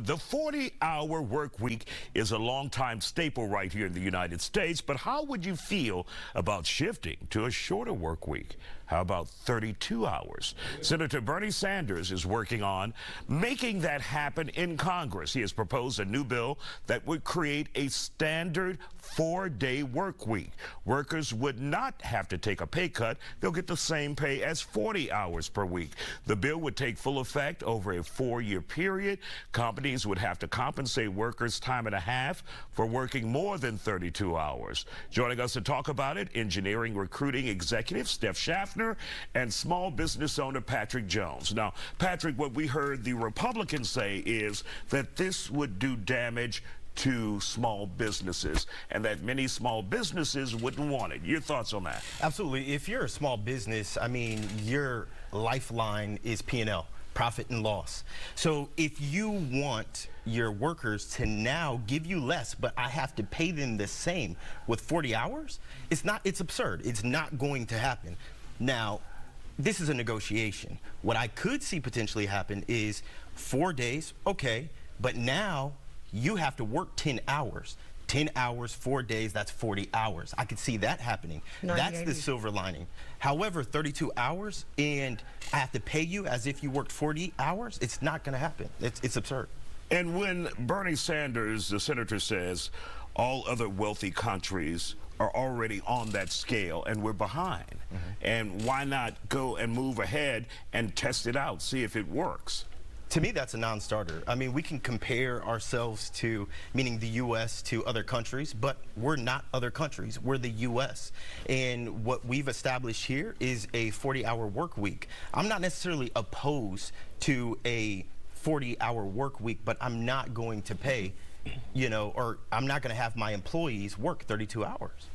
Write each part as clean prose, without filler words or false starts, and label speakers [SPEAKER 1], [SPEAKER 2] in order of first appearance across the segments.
[SPEAKER 1] The 40-hour work week is a long-time staple right here in the United States, but how would you feel about shifting to a shorter work week? How about 32 hours? Senator Bernie Sanders is working on making that happen in Congress. He has proposed a new bill that would create a standard 4-day work week. Workers would not have to take a pay cut. They'll get the same pay as 40 hours per week. The bill would take full effect over a 4-year period. Companies would have to compensate workers time and a half for working more than 32 hours. Joining us to talk about it, engineering recruiting executive Steph Schaffner and small business owner Patrick Jones. Now, Patrick, what we heard the Republicans say is that this would do damage to small businesses and that many small businesses wouldn't want it. Your thoughts on that?
[SPEAKER 2] Absolutely. If you're a small business, I mean, your lifeline is P&L, profit and loss. So if you want your workers to now give you less, but I have to pay them the same with 40 hours, it's absurd. It's not going to happen. Now, this is a negotiation. What I could see potentially happen is 4 days, okay, but now you have to work 10 hours. 10 hours, 4 days, that's 40 hours. I could see that happening. That's the silver lining. However, 32 hours and I have to pay you as if you worked 40 hours, it's not gonna happen. It's absurd.
[SPEAKER 1] And when Bernie Sanders, the senator, says all other wealthy countries are already on that scale and we're behind, and why not go and move ahead and test it out, see if it works?
[SPEAKER 2] To me, that's a non-starter. I mean, we can compare ourselves to, meaning the U.S., to other countries, but we're not other countries. We're the U.S. And what we've established here is a 40-hour work week. I'm not necessarily opposed to a 40-hour work week, but I'm not going to pay, you know, or I'm not going to have my employees work 32 hours.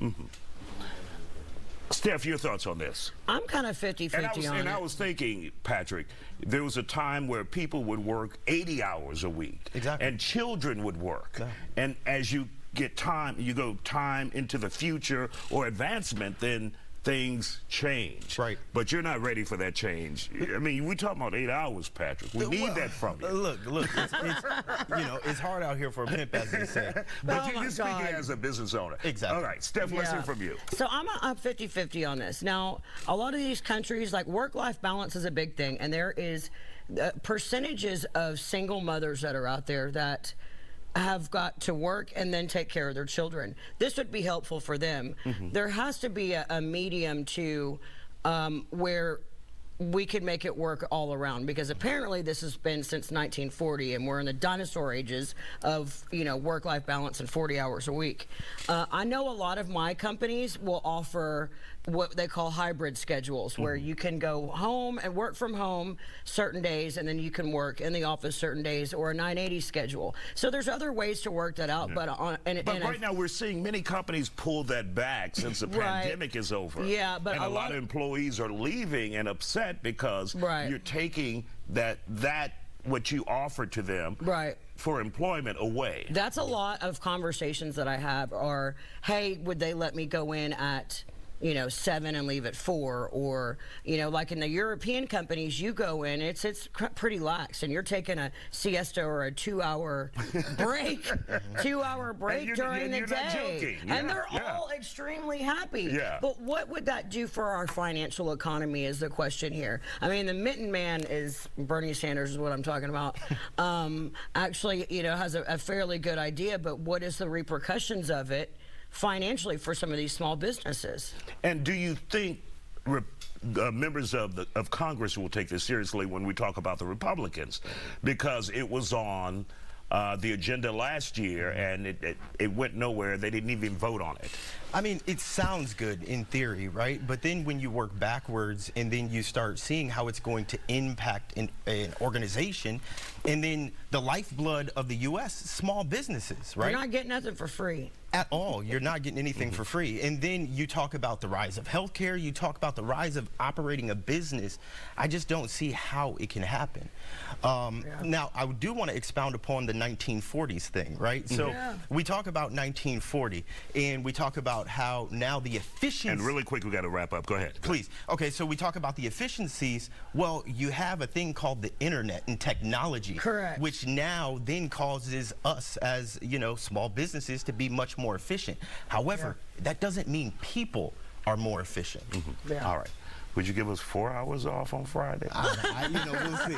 [SPEAKER 1] Steph, your thoughts on this?
[SPEAKER 3] I'm kind of 50-50 on it.
[SPEAKER 1] And I was thinking, Patrick, there was a time where people would work 80 hours a week.
[SPEAKER 2] Exactly.
[SPEAKER 1] And children would work. Yeah. And as you get time, you go time into the future or advancement, then things change.
[SPEAKER 2] Right.
[SPEAKER 1] But you're not ready for that change. I mean, we're talking about 8 hours, Patrick. We need that from you.
[SPEAKER 2] Look, it's you know, it's hard out here for a pimp, as they say.
[SPEAKER 1] But you're speaking as a business owner.
[SPEAKER 2] Exactly.
[SPEAKER 1] All right, Steph, let's hear from you.
[SPEAKER 3] So I'm 50-50 on this. Now, a lot of these countries, like work-life balance is a big thing, and there is percentages of single mothers that are out there that have got to work and then take care of their children. This would be helpful for them. There has to be a medium to where we could make it work all around, because apparently this has been since 1940 and we're in the dinosaur ages of, you know, work-life balance and 40 hours a week. I know a lot of my companies will offer what they call hybrid schedules, where you can go home and work from home certain days and then you can work in the office certain days, or a 980 schedule. So there's other ways to work that out. But right
[SPEAKER 1] now we're seeing many companies pull that back since the pandemic is over.
[SPEAKER 3] Yeah, but
[SPEAKER 1] and a lot of employees are leaving and upset because you're taking that what you offer to them for employment away.
[SPEAKER 3] That's a lot of conversations that I have are, hey, would they let me go in at, you know, 7 and leave at 4, or, you know, like in the European companies, you go in, it's pretty lax, and you're taking a siesta or a 2-hour break, 2-hour break during the day, and they're all extremely happy. But what would that do for our financial economy is the question here. I mean, the mitten man is Bernie Sanders, is what I'm talking about. Actually, you know, has a fairly good idea, but what is the repercussions of it financially for some of these small businesses?
[SPEAKER 1] And do you think members of Congress will take this seriously when we talk about the Republicans? Because it was on the agenda last year and it went nowhere. They didn't even vote on it.
[SPEAKER 2] I mean, it sounds good in theory, right? But then when you work backwards and then you start seeing how it's going to impact an organization, and then the lifeblood of the U.S., small businesses, right?
[SPEAKER 3] You're not getting nothing for free.
[SPEAKER 2] At all. You're not getting anything for free. And then you talk about the rise of healthcare, you talk about the rise of operating a business. I just don't see how it can happen. Now, I do want to expound upon the 1940s thing, right? So we talk about 1940, and we talk about how now the efficiency...
[SPEAKER 1] And really quick, we got to wrap up. Go ahead.
[SPEAKER 2] Please. Okay, so we talk about the efficiencies. Well, you have a thing called the internet and technology.
[SPEAKER 3] Correct.
[SPEAKER 2] Which which now then causes us as, you know, small businesses to be much more efficient. However, that doesn't mean people are more efficient.
[SPEAKER 3] Yeah.
[SPEAKER 1] All right. Would you give us 4 hours off on Friday?
[SPEAKER 2] You know, we'll see.